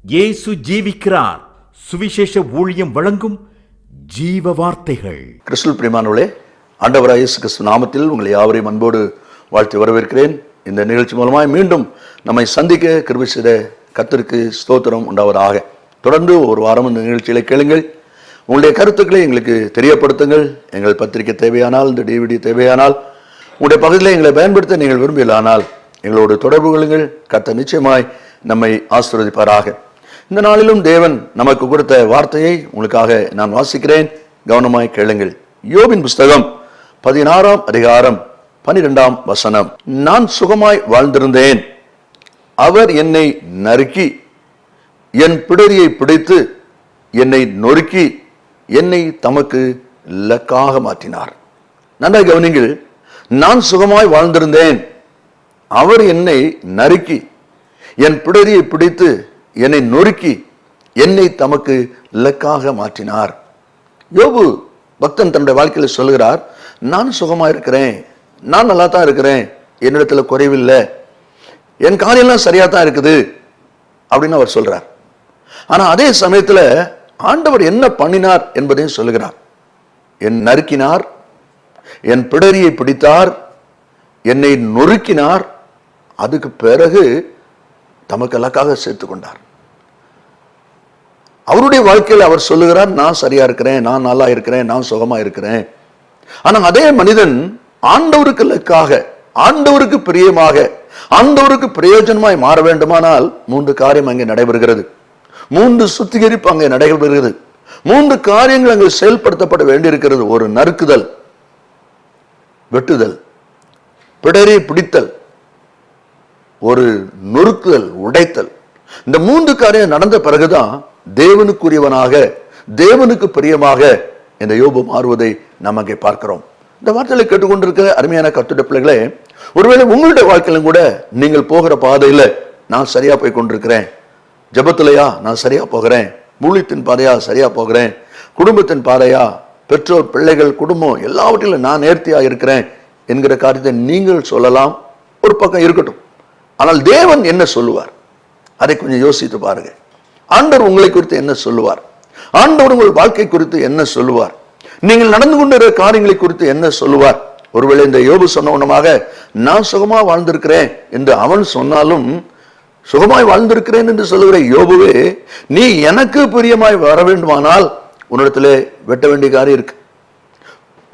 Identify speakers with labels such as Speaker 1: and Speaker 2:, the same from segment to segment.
Speaker 1: இயேசு ஜீவிக்கிறார். சுவிசேஷ ஊழியம் வழங்கும் ஜீவ வார்த்தைகள்.
Speaker 2: கிறிஸ்துவில் பிரியமானவர்களே, ஆண்டவராகிய இயேசு கிறிஸ்து நாமத்தில் உங்களை யாவரையும் அன்போடு வாழ்த்தி வரவேற்கிறேன். இந்த நிகழ்ச்சி மூலமாய் மீண்டும் நம்மை சந்திக்க கிருபை செய்த கர்த்தருக்கு ஸ்தோத்திரம் உண்டாவதாக. தொடர்ந்து ஒரு வாரம் இந்த நிகழ்ச்சிகளை கேளுங்கள். உங்களுடைய கருத்துக்களை எங்களுக்கு தெரியப்படுத்துங்கள். எங்கள் பத்திரிகை தேவையானால், இந்த டிவிடி தேவையானால், உங்களுடைய பகுதியில் எங்களை பயன்படுத்த நீங்கள் விரும்பலானால் எங்களோடு தொடர்பு கொள்ளுங்கள். கர்த்தர் நிச்சயமாய் நம்மை ஆசீர்வதிப்பாராக. இந்த நாளிலும் தேவன் நமக்கு கொடுத்த வார்த்தையை உங்களுக்காக நான் வாசிக்கிறேன். கவனமாய் கேளுங்கள். யோபின் புஸ்தகம் 16ஆம் அதிகாரம் 12ஆம் வசனம். நான் சுகமாய் வாழ்ந்திருந்தேன், அவர் என்னை நறுக்கி என் பிடரியை பிடித்து என்னை நொறுக்கி என்னை தமக்கு இலக்காக மாற்றினார். நன்றாக கவனிங்கள். நான் சுகமாய் வாழ்ந்திருந்தேன், அவர் என்னை நறுக்கி என் பிடரியை பிடித்து என்னை நொறுக்கி என்னை தமக்கு இலக்காக மாற்றினார். யோபு பக்தன் தன்னுடைய வாழ்க்கையில் சொல்கிறார், நான் சுகமா இருக்கிறேன், நான் நல்லா தான் இருக்கிறேன், என்னிடத்துல குறைவில்லை, என் காரியெல்லாம் சரியா தான் இருக்குது அப்படின்னு அவர் சொல்றார். ஆனா அதே சமயத்துல ஆண்டவர் என்ன பண்ணினார் என்பதையும் சொல்லுகிறார். என் நறுக்கினார், என் பிடரியை பிடித்தார், என்னை நொறுக்கினார், அதுக்கு பிறகு தமக்கு இலக்காக சேர்த்துக் கொண்டார். அவருடைய வாழ்க்கையில் அவர் சொல்லுகிறார், நான் சரியா இருக்கிறேன், நான் நல்லா இருக்கிறேன், நான் சுகமா இருக்கிறேன். ஆனா அதே மனிதன் ஆண்டவருக்கு இலக்காக, ஆண்டவருக்கு பிரியமாக, ஆண்டவருக்கு பிரயோஜனமாய் மாற வேண்டுமானால் 3 காரியம் அங்கே நடைபெறுகிறது. 3 சுத்திகரிப்பு அங்கே நடைபெறுகிறது. 3 காரியங்கள் அங்கே செயல்படுத்தப்பட வேண்டியிருக்கிறது. ஒரு நறுக்குதல், வெட்டுதல், பிடரி பிடித்தல், ஒரு நொறுக்குதல், உடைத்தல். இந்த 3 காரியம் நடந்த பிறகுதான் தேவனுக்குரியவனாக, தேவனுக்கு பிரியமாக இந்த யோபு மாறுவதை நாம் அங்கே பார்க்கிறோம். இந்த வார்த்தைகளை கேட்டுக்கொண்டிருக்கிற அருமையான கர்த்தருடைய பிள்ளைகளே, ஒருவேளை உங்களுடைய வாழ்க்கையிலும் கூட நீங்கள் போகிற பாதையில நான் சரியா போய் கொண்டிருக்கிறேன், ஜெபத்திலையா நான் சரியா போகிறேன், ஊழியத்தின் பாதையா சரியா போகிறேன், குடும்பத்தின் பாதையா, பெற்றோர் பிள்ளைகள் குடும்பம் எல்லாவற்றிலும் நான் நேர்த்தியா இருக்கிறேன் என்கிற காரியத்தை நீங்கள் சொல்லலாம். ஒரு பக்கம் இருக்கட்டும். ஆனால் தேவன் என்ன சொல்லுவார் அதை கொஞ்சம் யோசித்து பாருங்க. ஆண்டவர் உங்களை குறித்து என்ன சொல்லுவார்? ஆண்டவர் உங்கள் வாழ்க்கை குறித்து என்ன சொல்லுவார்? நீங்கள் நடந்து கொண்டிருக்கிற காரியங்களை குறித்து என்ன சொல்லுவார்? ஒருவேளை இந்த யோபு சொன்னவனமாக நான் சுகமா வாழ்ந்திருக்கிறேன் என்று அவன் சொன்னாலும், சுகமாய் வாழ்ந்திருக்கிறேன் என்று சொல்லுகிற யோபுவே, நீ எனக்கு பிரியமாய் வர வேண்டுமானால் உன்னிடத்திலே வெட்ட வேண்டிய காரியம் இருக்கு,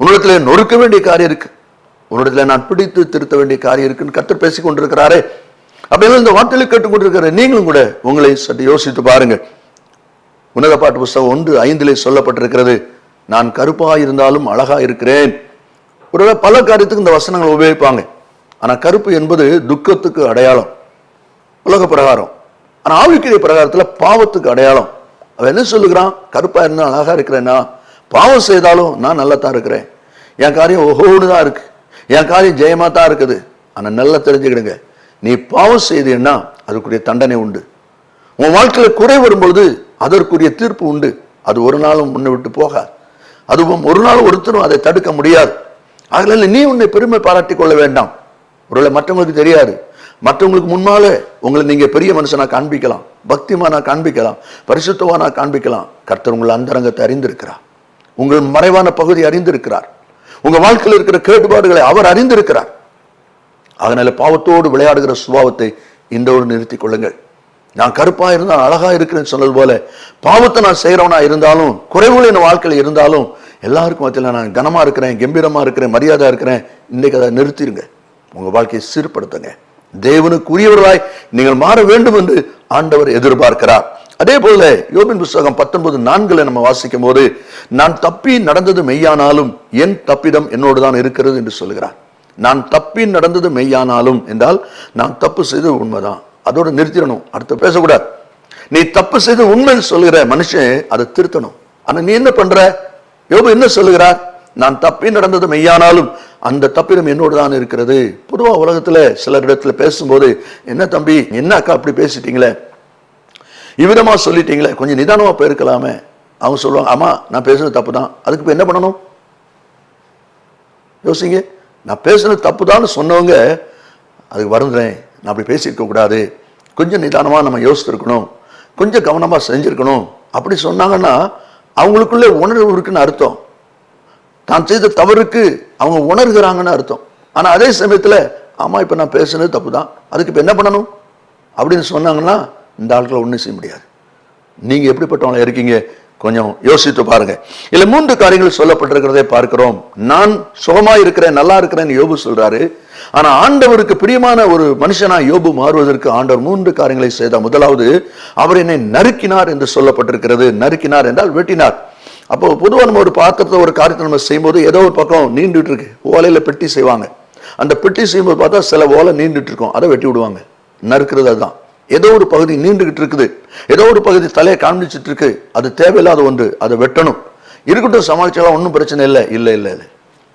Speaker 2: உன்னிடத்திலே நொறுக்க வேண்டிய காரியம் இருக்கு, உன்னிடத்துல நான் பிடித்து திருத்த வேண்டிய காரியம் இருக்குன்னு கர்த்தர் பேசிக் கொண்டிருக்கிறாரே. அப்படின்னா இந்த வார்த்தையில கேட்டுக்கொண்டிருக்கிற நீங்களும் கூட உங்களை சற்று யோசித்து பாருங்க. உன்னத பாட்டு புஸ்தகம் 1:5 சொல்லப்பட்டிருக்கிறது, நான் கருப்பா இருந்தாலும் அழகா இருக்கிறேன். ஒருவேளை பல காரியத்துக்கு இந்த வசனங்கள் உபயோகிப்பாங்க. ஆனா கருப்பு என்பது துக்கத்துக்கு அடையாளம், உலக பிரகாரம். ஆனா ஆவிக்குரிய பிரகாரத்துல பாவத்துக்கு அடையாளம். அவன் என்ன சொல்லுகிறான்? கருப்பா இருந்தாலும் அழகா இருக்கிறேன்னா, பாவம் செய்தாலும் நான் நல்லா தான் இருக்கிறேன், என் காரியம் ஓஹோடு தான் இருக்கு, என் காரியம் ஜெயமா தான் இருக்குது. ஆனா நல்லா தெரிஞ்சுக்கிடுங்க, நீ பாவம் செய்தேன்னா அதுக்குரிய தண்டனை உண்டு. உன் வாழ்க்கையில குறை வரும்பொழுது அதற்குரிய தீர்ப்பு உண்டு. அது ஒரு நாளும் முன்ன விட்டு போகாது. அதுவும் ஒரு நாள் ஒருத்தரும் அதை தடுக்க முடியாது. அதனால நீ உன்னை பெருமை பாராட்டி கொள்ள வேண்டாம். ஒருவேளை மற்றவங்களுக்கு தெரியாது, மற்றவங்களுக்கு முன்னாலே உங்களை நீங்க பெரிய மனுஷனா காண்பிக்கலாம், பக்திமானா காண்பிக்கலாம், பரிசுத்தவானா காண்பிக்கலாம். கர்த்தர் உங்கள் அந்தரங்கத்தை அறிந்திருக்கிறார், உங்கள் மறைவான பகுதி அறிந்திருக்கிறார், உங்க வாழ்க்கையில் இருக்கிற கேடுபாடுகளை அவர் அறிந்திருக்கிறார். அதனால பாவத்தோடு விளையாடுகிற சுபாவத்தை இன்றோடு நிறுத்திக் கொள்ளுங்கள். நான் கருப்பா இருந்தால் அழகா இருக்கிறேன்னு சொன்னது போல, பாவத்தை நான் செய்யறவனா இருந்தாலும், குறைவுகள் என் வாழ்க்கையில் இருந்தாலும், எல்லாருக்கும் மத்தியில் நான் கனமா இருக்கிறேன், கம்பீரமா இருக்கிறேன், மரியாதை இருக்கிறேன், இன்னைக்கு அதை நிறுத்திடுங்க. உங்க வாழ்க்கையை சீர்படுத்துங்க. தேவனுக்குரியவர்களாய் நீங்கள் மாற வேண்டும் என்று ஆண்டவர் எதிர்பார்க்கிறார். அதே போல யோபின் புஸ்தகம் 19:4 நம்ம வாசிக்கும் போது, நான் தப்பி நடந்தது மெய்யானாலும் என் தப்பிதம் என்னோடு தான் இருக்கிறது என்று சொல்கிறார். நான் தப்பி நடந்தது மெய்யானாலும் என்றால் நான் தப்பு செய்தது உண்மைதான், அதோட நிறுத்திடணும், அடுத்து பேசக்கூடாது. நீ தப்பு செய்து உண்மைன்னு சொல்லுகிற மனுஷன் அதை திருத்தணும். ஆனா நீ என்ன பண்ற? யோபு என்ன சொல்லுகிறார்? நான் தப்பி நடந்தது மெய்யானாலும் அந்த தப்பிதம் என்னோடு தான் இருக்கிறது. பொதுவா உலகத்துல சிலரிடத்துல பேசும்போது, என்ன தம்பி, என்ன அக்கா அப்படி பேசிட்டீங்களே, இவ்விதமா சொல்லிட்டீங்களே, கொஞ்சம் நிதானமா போயிருக்கலாமே. அவங்க சொல்லுவாங்க, ஆமா நான் பேசுனது தப்பு தான், அதுக்கு இப்ப என்ன பண்ணணும் யோசிங்க. நான் பேசுனது தப்பு தான் சொன்னவங்க அதுக்கு வருந்துறேன், நான் அப்படி பேசியிருக்க கூடாது, கொஞ்சம் நிதானமாக நம்ம யோசிச்சிருக்கணும், கொஞ்சம் கவனமா செஞ்சிருக்கணும் அப்படி சொன்னாங்கன்னா அவங்களுக்குள்ளே உணர்வு இருக்குன்னு அர்த்தம். தான் செய்த தவறுக்கு அவங்க உணர்கிறாங்கன்னு அர்த்தம். ஆனா அதே சமயத்துல ஆமா இப்ப நான் பேசுனது தப்பு தான், அதுக்கு இப்ப என்ன பண்ணணும் அப்படின்னு சொன்னாங்கன்னா இந்த ஆட்களை ஒண்ணும் செய்ய முடியாது. நீங்க எப்படிப்பட்டவங்களா இருக்கீங்க கொஞ்சம் யோசித்து பாருங்க. இல்ல 3 காரியங்கள் சொல்லப்பட்டிருக்கிறதை பார்க்கிறோம். நான் சுகமா இருக்கிறேன், நல்லா இருக்கிறேன்னு யோபு சொல்றாரு. ஆனா ஆண்டவருக்கு பிரியமான ஒரு மனுஷனா யோபு மாறுவதற்கு ஆண்டவர் 3 காரியங்களை செய்தார். முதலாவது, அவர் என்னை நறுக்கினார் என்று சொல்லப்பட்டிருக்கிறது. நறுக்கினார் என்றால் வெட்டினார். அப்போ பொதுவாக நம்ம ஒரு பாத்திரத்தை ஒரு காரியத்தை நம்ம செய்யும்போது ஏதோ ஒரு பக்கம் நீண்டுட்டு இருக்கு, ஓலையில பெட்டி செய்வாங்க. அந்த பெட்டி செய்யும்போது பார்த்தா சில ஓலை நீண்டுட்டு இருக்கும், அதை வெட்டி விடுவாங்க. நறுக்கிறது அதுதான். ஏதோ ஒரு பகுதி நீண்டுகிட்டு இருக்குது, ஏதோ ஒரு பகுதி தலையை காண்பிச்சுட்டு இருக்கு, அது தேவையில்லாத ஒன்று, அதை வெட்டணும். இருக்கட்டும் சமாளிச்சாலும் ஒன்றும் பிரச்சனை இல்லை. இல்லை இல்லை இல்லை,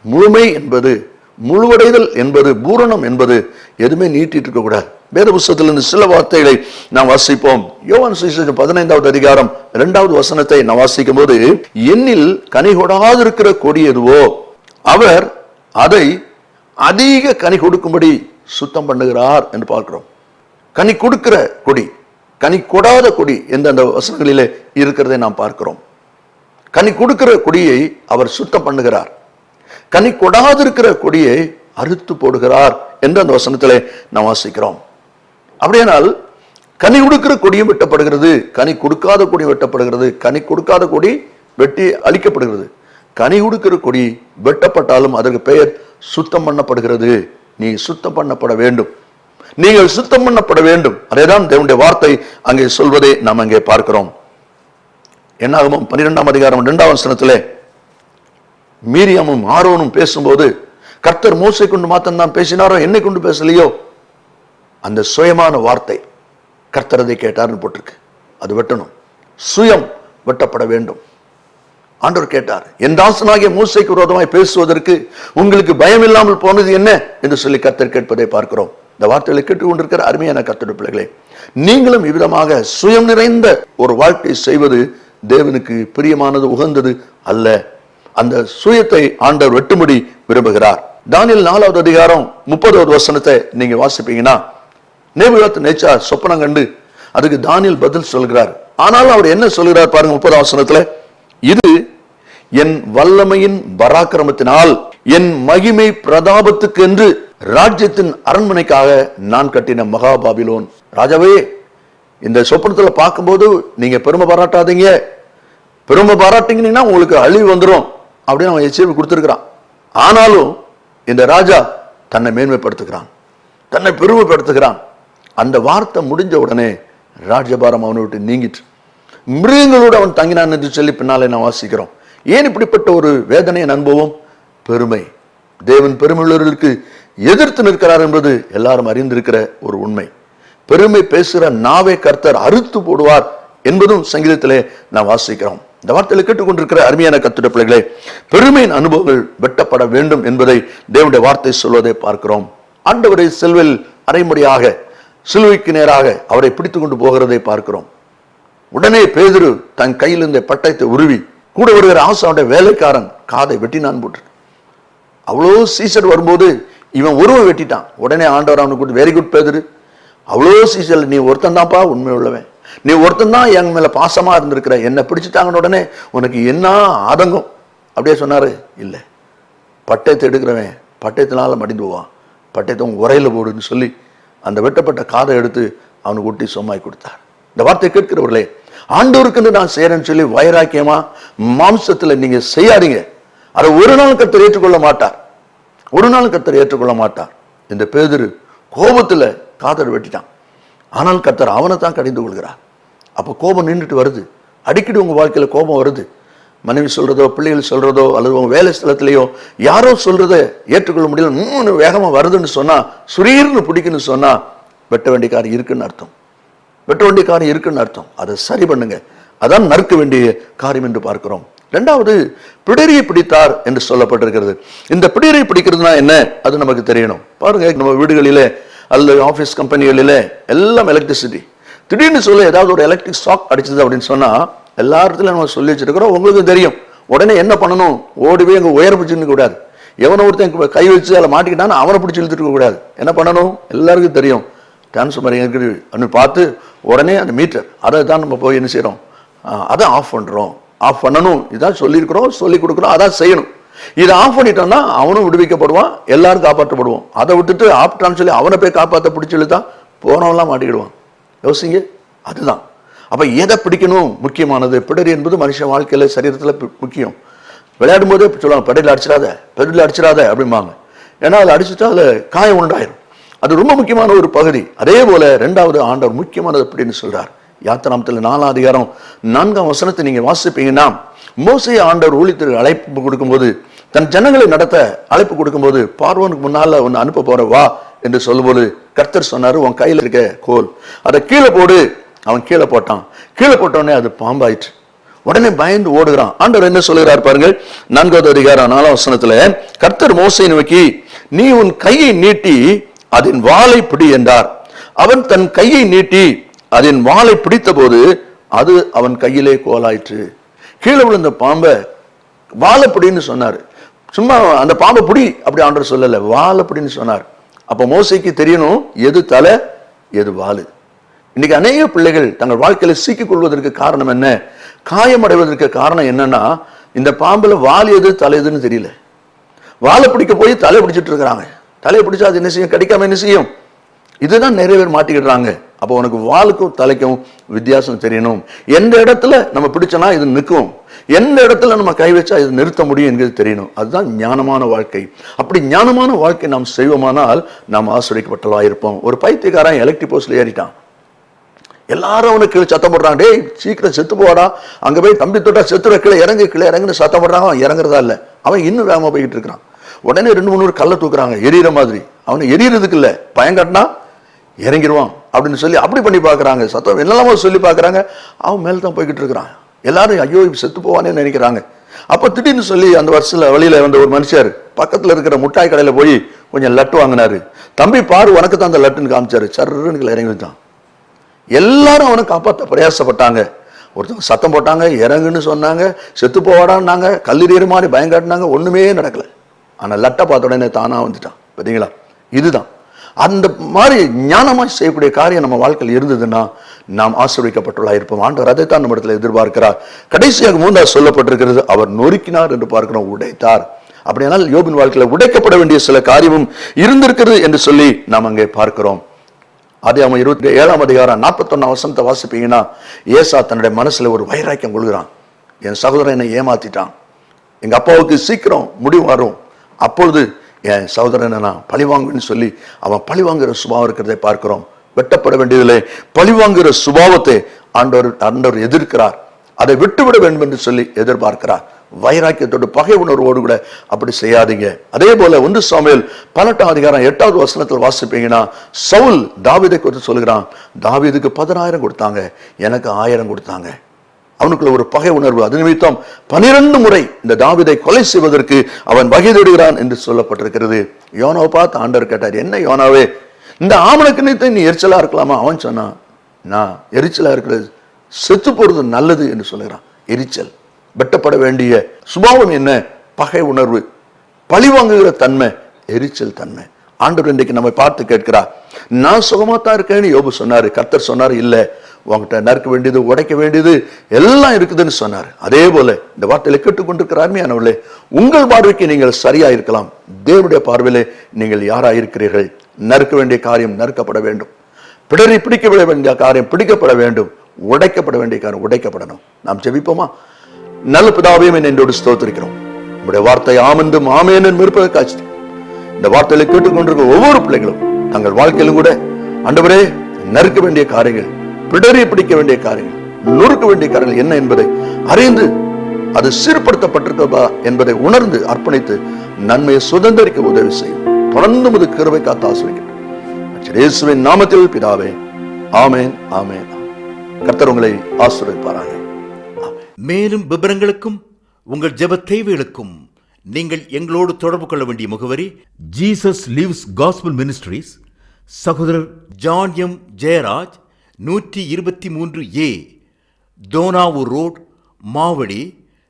Speaker 2: முழுமை என்பது, முழுவடைதல் என்பது, பூரணம் என்பது எதுவுமே நீட்டிட்டு இருக்க கூடாது. வேத புத்தகத்திலிருந்து சில வார்த்தைகளை நாம் வாசிப்போம். யோவான் சுவிசேஷம் 15வது அதிகாரம் 2வது வசனத்தை நாம் வாசிக்கும் போது, என்னில் கனி கொடாதிருக்கிற கொடி எதுவோ அவர் அதை அதிக கனி கொடுக்கும்படி சுத்தம் பண்ணுகிறார் என்று பார்க்கிறோம். கனி கொடுக்கிற கொடி, கனி கொடாத கொடி என்ற அந்த வசனங்களிலே இருக்கிறதை நாம் பார்க்கிறோம். கனி கொடுக்கிற கொடியை அவர் சுத்தம் பண்ணுகிறார், கனி கொடாதிருக்கிற கொடியை அறுத்து போடுகிறார் என்று அந்த வசனத்திலே நாம் வாசிக்கிறோம். அப்படியானால் கனி கொடுக்கிற கொடியும் வெட்டப்படுகிறது, கனி கொடுக்காத கொடி வெட்டப்படுகிறது. கனி கொடுக்காத கொடி வெட்டி அழிக்கப்படுகிறது. கனி கொடுக்கிற கொடி வெட்டப்பட்டாலும் அதற்கு பெயர் சுத்தம் பண்ணப்படுகிறது. நீ சுத்தம் பண்ணப்பட வேண்டும், நீங்கள் சுத்தம் பண்ணப்பட வேண்டும். அதேதான் தேவனுடைய வார்த்தை அங்கே சொல்வதை நாம் அங்கே பார்க்கிறோம். என்னாகமம் 12ஆம் அதிகாரம் 2ஆம் வசனத்திலே மீரியாமும் ஆரோனும் பேசும்போது, கர்த்தர் மோசை கொண்டு மாத்திரம் பேசினாரோ, என்னை கொண்டு பேசலையோ, அந்த சுயமான வார்த்தை கர்த்தர் அதை கேட்டார்னு போட்டிருக்கு. அது வெட்டணும், சுயம் வெட்டப்பட வேண்டும். ஆண்டவர் கேட்டார், என் தாசனாகிய மோசைக்கு விரோதமாய் பேசுவதற்கு உங்களுக்கு பயம் இல்லாமல் போனது என்ன என்று சொல்லி கர்த்தர் கேட்பதை பார்க்கிறோம். இந்த வார்த்தைகளை கேட்டுக்கொண்டிருக்கிற அருமையான கர்த்தருடைய பிள்ளைகளே, நீங்களும் இவ்விதமாக சுயம் நிறைந்த ஒரு வாழ்க்கை செய்வது தேவனுக்கு பிரியமானது, உகந்தது அல்ல. அந்த சுயத்தை ஆண்டவர் வெட்டும்படி விரும்புகிறார். தானியேல் 4வது அதிகாரம் 30வது வசனத்தை நீங்க வாசிப்பீங்கன்னா, நேபுகாத்நேச்சார் சொப்பனம் கண்டு அதுக்கு தானியேல் பதில் சொல்கிறார். ஆனாலும் அவர் என்ன சொல்கிறார் பாருங்க 30வது வசனத்துல, இது என் வல்லமையின் பராக்கிரமத்தினால் என் மகிமை பிரதாபத்துக்கு என்று ராஜ்யத்தின் அரண்மனைக்காக நான் கட்டின மகா பாபிலோன். ராஜாவே, இந்த சொப்பனத்துல பார்க்கும்போது நீங்க பெருமை பாராட்டாதீங்க, பெருமை பாராட்டிங்கன்னா உங்களுக்கு அழிவு வந்துடும் அப்படின்னு அவன் எச்சரிக்கை கொடுத்திருக்கிறான். ஆனாலும் இந்த ராஜா தன்னை மேன்மைப்படுத்துகிறான், தன்னை பெருமைப்படுத்துகிறான். அந்த வார்த்தை முடிஞ்ச உடனே ராஜபாரம் அவனை விட்டு நீங்கிட்டு மிருகங்களோடு அவன் தங்கினான் என்று சொல்லி பின்னாலே நான் வாசிக்கிறோம். ஏன் இப்படிப்பட்ட ஒரு வேதனையின் அனுபவம்? பெருமை. தேவன் பெருமையுள்ளவர்களுக்கு எதிர்த்து நிற்கிறார் என்பது எல்லாரும் அறிந்திருக்கிற ஒரு உண்மை. பெருமை பேசுகிற நாவை கர்த்தர் அறுத்து போடுவார் என்பதும் சங்கீதத்திலே நாம் வாசிக்கிறோம். இந்த வார்த்தையில கேட்டுக்கொண்டிருக்கிற அருமையான கர்த்தருடைய பிள்ளைகளே, பெருமையின் அனுபவங்கள் வெட்டப்பட வேண்டும் என்பதை தேவனுடைய வார்த்தை சொல்வதை பார்க்கிறோம். ஆண்டவரை செல்வில் அரைமுறையாக சிலுவைக்கு நேராக அவரை பிடித்துக் கொண்டு போகிறதை பார்க்கிறோம். உடனே பேதுரு தன் கையில் இருந்த பட்டயத்தை உருவி கூட வருகிற ஆசாவுடைய வேலைக்காரன் காதை வெட்டினான் போட்டு. அவ்வளோ சீசர் வரும்போது இவன் உருவம் வெட்டிட்டான். உடனே ஆண்டவர் அவனுக்கு, வெரி குட் பேதுரு, அவ்வளோ சீசர், நீ ஒருத்தன் தான்ப்பா உண்மை உள்ளவன், நீ ஒருத்தன் தான் என் மேல பாசமா இருந்திருக்கிற, என்னை பிடிச்சிட்டாங்கன்னு உடனே உனக்கு என்ன ஆதங்கம் அப்படியே சொன்னாரு. இல்லை, பட்டயத்தை எடுக்கிறவன் பட்டயத்தினால மடிந்து போவான், பட்டயத்தை உரையில போடுன்னு சொல்லி அந்த வெட்டப்பட்ட காதை எடுத்து அவனுக்கு ஒட்டி சொம்மாய் கொடுத்தார். இந்த வார்த்தையை கேட்கிறவர்களே, ஆண்டவருக்கு நான் செய்யறேன்னு சொல்லி வைராக்கியமா மாம்சத்துல நீங்க செய்யாதீங்க. அதை ஒரு நாள் கர்த்தர் ஏற்றுக்கொள்ள மாட்டார், ஒரு நாள் கர்த்தர் ஏற்றுக்கொள்ள மாட்டார். இந்த பேதுரு கோபத்துல காதல் வெட்டிட்டான். ஆனால் கர்த்தர் அவனை தான் கடிந்து கொள்கிறார். அப்போ கோபம் நின்றுட்டு வருது. அடிக்கடி உங்க வாழ்க்கையில கோபம் வருது. மனைவி சொல்றதோ, பிள்ளைகள் சொல்றதோ, அல்லது உங்க வேலை ஸ்தலத்திலேயோ யாரோ சொல்றதை ஏற்றுக்கொள்ள முடியல, வேகமா வருதுன்னு சொன்னா, சுரீர்னு பிடிக்குன்னு சொன்னா, வெட்ட வேண்டிய காரியம் இருக்குன்னு அர்த்தம், வெட்ட வேண்டிய காரியம் இருக்குன்னு அர்த்தம். அதை சரி பண்ணுங்க, அதான் நறுக்க வேண்டிய காரியம் என்று பார்க்கிறோம். இரண்டாவது, பிடரியை பிடித்தார் என்று சொல்லப்பட்டிருக்கிறது. இந்த பிடரியை பிடிக்கிறதுனா என்ன, அது நமக்கு தெரியணும். பாருங்க, நம்ம வீடுகளிலே அல்லது ஆபீஸ் கம்பெனிகளிலே எல்லாம் எலக்ட்ரிசிட்டி, திடீர்னு சொல்ல ஏதாவது ஒரு எலக்ட்ரிக் ஷாக் அடிச்சது அப்படின்னு சொன்னா எல்லா இடத்துலையும் நம்ம சொல்லி வச்சிருக்கிறோம். உங்களுக்கு தெரியும், உடனே என்ன பண்ணணும், ஓடிவே அங்கே உயர பிடிச்சிருக்க கூடாது. எவனை ஒருத்தன் கை வச்சு அதில் மாட்டிக்கிட்டான்னு அவனை பிடிச்சி இழுத்துட்டு கூடாது. என்ன பண்ணணும் எல்லாருக்கும் தெரியும், டிரான்ஸ்ஃபார்மர் இருக்குது அப்படின்னு பார்த்து உடனே அந்த மீட்டர் அதை தான் நம்ம போய் என்ன செய்கிறோம், அதை ஆஃப் பண்ணுறோம். ஆஃப் பண்ணணும், இதான் சொல்லியிருக்கிறோம், சொல்லி கொடுக்குறோம், அதான் செய்யணும். இதை ஆஃப் பண்ணிட்டோம்னா அவனும் விடுவிக்கப்படுவான், எல்லாரும் காப்பாற்றப்படுவோம். அதை விட்டுட்டு ஆப்டான்னு சொல்லி அவனை போய் காப்பாற்ற பிடிச்சிழுத்தா போனவெல்லாம் மாட்டிக்கிடுவான். யோசிங்க, அதுதான். அப்போ எதை பிடிக்கணும் முக்கியமானது. பிடரி என்பது மனுஷன் வாழ்க்கையில் சரீரத்தில் முக்கியம். விளையாடும் போதே சொல்லுவாங்க, பெடலில் அடிச்சிடாத அப்படிம்பாங்க. ஏன்னா அதில் அடிச்சுட்டா அதில் காயம் உண்டாயிரும். அது ரொம்ப முக்கியமான ஒரு பகுதி. அதே போல 2வது ஆண்டவர் முக்கியமானது அப்படின்னு சொல்றார். யாத்திராமத்தில் 4ஆம் அதிகாரம் 4ஆம் வசனத்தை நீங்க வாசிப்பீங்கன்னா, மோசேயை ஆண்டவர் ஊழியத்திற்கு அழைப்பு கொடுக்கும்போது, தன் ஜனங்களை நடத்த அழைப்பு கொடுக்கும்போது, பார்வோனுக்கு முன்னால ஒன்று அனுப்ப போற வா என்று சொல்லும்போது கர்த்தர் சொன்னாரு, உன் கையில் இருக்க கோல் அதை கீழே போடு. அவன் கீழே போட்டான். கீழே போட்டோடனே அது பாம்பாயிற்று. உடனே பயந்து ஓடுகிறான். ஆண்டவர் என்ன சொல்லுகிறார் பாருங்கள், 4வது அதிகாரம் 4ஆம் வசனத்துல, கர்த்தர் மோசேயை நோக்கி, நீ உன் கையை நீட்டி அதன் வாளை பிடி என்றார். அவன் தன் கையை நீட்டி அதன் வாளை பிடித்த போது அது அவன் கையிலே கோலாயிற்று. கீழே விழுந்த பாம்பை வாழை பிடின்னு சொன்னார். சும்மா அந்த பாம்பை பிடி அப்படி ஆண்டவர் சொல்லல, வாழை பிடின்னு சொன்னார். அப்ப மோசேக்கு தெரியணும் எது தலை எது வாளு. இன்னைக்கு அநேக பிள்ளைகள் தங்கள் வாழ்க்கையில சிக்கிக் கொள்வதற்கு காரணம் என்ன, காயமடைவதற்கு காரணம் என்னன்னா, இந்த பாம்புல வால் எது தலை எதுன்னு தெரியல. வாழை பிடிக்க போய் தலையை பிடிச்சிட்டு இருக்கிறாங்க. தலையை பிடிச்சா அது என்ன செய்யும், கடிக்காம என்ன செய்யும். இதுதான் நிறைய பேர் மாட்டிக்கிடுறாங்க. அப்போ உனக்கு வாளுக்கும் தலைக்கும் வித்தியாசம் தெரியணும். எந்த இடத்துல நம்ம பிடிச்சோன்னா இது நிற்கும், எந்த இடத்துல நம்ம கை வச்சா இது நிறுத்த முடியும் என்கிறது தெரியணும். அதுதான் ஞானமான வாழ்க்கை. அப்படி ஞானமான வாழ்க்கை நாம் செய்வோமானால் நாம் ஆசிரியப்பட்டவா இருப்போம். ஒரு பைத்தியக்காரன் எலக்ட்ரிக் போஸ்ட்ல ஏறிட்டான். எல்லாரும் அவனுக்கு கீழே சத்தம் போடுறான், டேய் சீக்கிரம் செத்து போடா, அங்க போய் தம்பி தொட்டா செத்துற, கீழே இறங்குன்னு சத்தம் போடுறாங்க. அவன் இறங்குறதா இல்லை, அவன் இன்னும் வேகமா போய்கிட்டு இருக்கிறான். உடனே 2-3 கல்லை தூக்குறாங்க, எரியிற மாதிரி. அவனை எரியறதுக்கு இல்லை, பயங்கட்டினா இறங்கிடுவான் அப்படின்னு சொல்லி அப்படி பண்ணி பார்க்குறாங்க. சத்தம் என்னெல்லாமோ சொல்லி பார்க்குறாங்க. அவன் மேலே தான் போய்கிட்டு இருக்கிறான். எல்லாரும் ஐயோ செத்து போவானே நினைக்கிறாங்க. அப்போ திடீர்னு சொல்லி அந்த வருஷத்துல வழியில வந்த ஒரு மனுஷர் பக்கத்தில் இருக்கிற முட்டாய் கடையில் போய் கொஞ்சம் லட்டு வாங்கினாரு. தம்பி பாரு உனக்கு தான் அந்த லட்டுன்னு காமிச்சாரு. சர்ன்னு இறங்கி வச்சான். எல்லாரும் அவனை காப்பாற்ற பிரயாசப்பட்டாங்க. ஒருத்தவங்க சத்தம் போட்டாங்க, இறங்குன்னு சொன்னாங்க, செத்து போவாடான்னாங்க, கல்லெறிகிற மாதிரி பயங்காட்டினாங்க. ஒண்ணுமே நடக்கல. ஆனா லட்டை பார்த்த உடனே தானா வந்துட்டான். பார்த்தீங்களா, இதுதான் அந்த மாதிரி ஞானமாய் செய்யக்கூடிய காரியம் நம்ம வாழ்க்கையில் இருந்ததுன்னா நாம் ஆசீர்வதிக்கப்பட்டுள்ளா இருப்போம். ஆண்டவர் அதைத்தான் நம்ம இடத்துல எதிர்பார்க்கிறார். கடைசியாக 3வது சொல்லப்பட்டிருக்கிறது, அவர் நொறுக்கினார் என்று பார்க்கிறோம், உடைத்தார். அப்படியானால் யோபின் வாழ்க்கையில உடைக்கப்பட வேண்டிய சில காரியமும் இருந்திருக்கிறது என்று சொல்லி நாம் அங்கே பார்க்கிறோம். ஆதியாகமம் 27ஆம் அதிகாரம் 41ஆம் வசனத்தை வாசிப்பீங்கன்னா, ஏசா தன்னுடைய மனசுல ஒரு வைராக்கியம் கொள்கிறான். என் சகோதரன் என்னை ஏமாத்திட்டான், எங்க அப்பாவுக்கு சீக்கிரம் முடிவு வரும், அப்பொழுது என் சகோதரனை நான் பழிவாங்குன்னு சொல்லி அவன் பழிவாங்குகிற சுபாவம் இருக்கிறதை பார்க்கிறோம். வெட்டப்பட வேண்டியதில்லை, பழிவாங்குகிற சுபாவத்தை ஆண்டவர் எதிர்க்கிறார். அதை விட்டுவிட வேண்டும் என்று சொல்லி எதிர்பார்க்கிறார். வைராக்கியத்தோடு பகை உணர்வோடு கூட அப்படி செய்யாதீங்க. அதே போல 1 சாமுவேல் 18ஆம் அதிகாரம் 8வது வசனத்தில் வாசிப்பீங்கன்னா, சவுல் தாவீதை குறித்து சொல்கிறான், தாவீதுக்கு 10,000 கொடுத்தாங்க, எனக்கு 1000 கொடுத்தாங்க. அவனுக்குள்ள ஒரு பகை உணர்வு. அது நிமித்தம் 12 முறை இந்த தாவீதை கொலை செய்வதற்கு அவன் வகை தேடுகிறான் என்று சொல்லப்பட்டிருக்கிறது. யோனாவை பார்த்து ஆண்டவர் கேட்டார், என்ன யோனாவே, இந்த ஆமணக்கு நீ எரிச்சலா இருக்கலாமா? அவன் சொன்னான், நான் எரிச்சலா இருக்கிறது செத்து போறது நல்லது என்று சொல்லுகிறான். எரிச்சல், வெட்டப்பட வேண்டிய சுபாவம் என்ன? பகை உணர்வு, பழிவாங்குகிற தன்மை, எரிச்சல் தன்மை. ஆண்டவர் இன்றைக்கு நம்ம பார்த்து கேட்கிறார். நான் சுகமாத்தான் இருக்கேன்னு யோபு சொன்னாரு. கர்த்தர் சொன்னாரு, இல்ல உங்ககிட்ட நறுக்க வேண்டியது உடைக்க வேண்டியது எல்லாம் இருக்குதுன்னு சொன்னார். அதே போல இந்த வார்த்தையில கேட்டுக்கொண்டிருக்கிற அருமையானவர்களே, உங்கள் பார்வைக்கு நீங்கள் சரியா இருக்கலாம், தேவனுடைய பார்வையிலே நீங்கள் யாரா இருக்கிறீர்கள்? நறுக்க வேண்டிய காரியம் நறுக்கப்பட வேண்டும், பிடரி பிடிக்கப்பட வேண்டிய காரியம் பிடிக்கப்பட வேண்டும், உடைக்கப்பட வேண்டிய காரியம் உடைக்கப்படணும். நாம் ஜெபிப்போமா? நல்ல பிதாவையும் என்னோடு ஸ்தோத்திரிக்கிறோம். நம்முடைய வார்த்தை ஆமென்றும் ஆமென் என்று இருப்பதற்காக இந்த வார்த்தையில கேட்டுக்கொண்டிருக்கிற ஒவ்வொரு பிள்ளைகளும் தங்கள் வாழ்க்கையிலும் கூட ஆண்டவரே, நறுக்க வேண்டிய காரியங்கள், பிடரி பிடிக்க வேண்டிய காரியங்கள், நொறுக்க வேண்டிய காரியங்கள் என்ன என்பதை அறிந்து அது சீர்படுத்தப்பட்டிருக்கா என்பதை உணர்ந்து அர்ப்பணித்து நன்மையை சுதந்திரிக்க உதவி செய்யும். தொடர்ந்து முது கிருபை காத்து ஆசீர்வதிக்கட்டும். இயேசுவின் நாமத்தில் பிதாவே, ஆமென் ஆமென். கர்த்தர் உங்களை ஆசீர்வதிப்பாராக.
Speaker 1: மேலும் விவரங்களுக்கும் உங்கள் ஜெப தேவைகளுக்கும் நீங்கள் எங்களோடு தொடர்பு கொள்ள வேண்டிய முகவரி, ஜீசஸ் லிவ்ஸ் காஸ்பல் மினிஸ்ட்ரீஸ், சகோதரர் John M Jeyaraj, 123A Dohnavur road, Mavadi,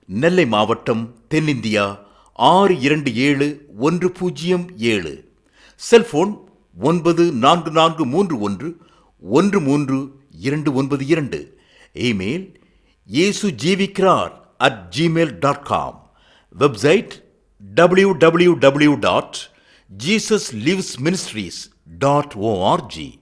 Speaker 1: Nellai மாவட்டம், தென்னிந்தியா 627107. Cellphone 9431133292. Email yesujivikarar@gmail.com. Website www.jesuslivesministries.org.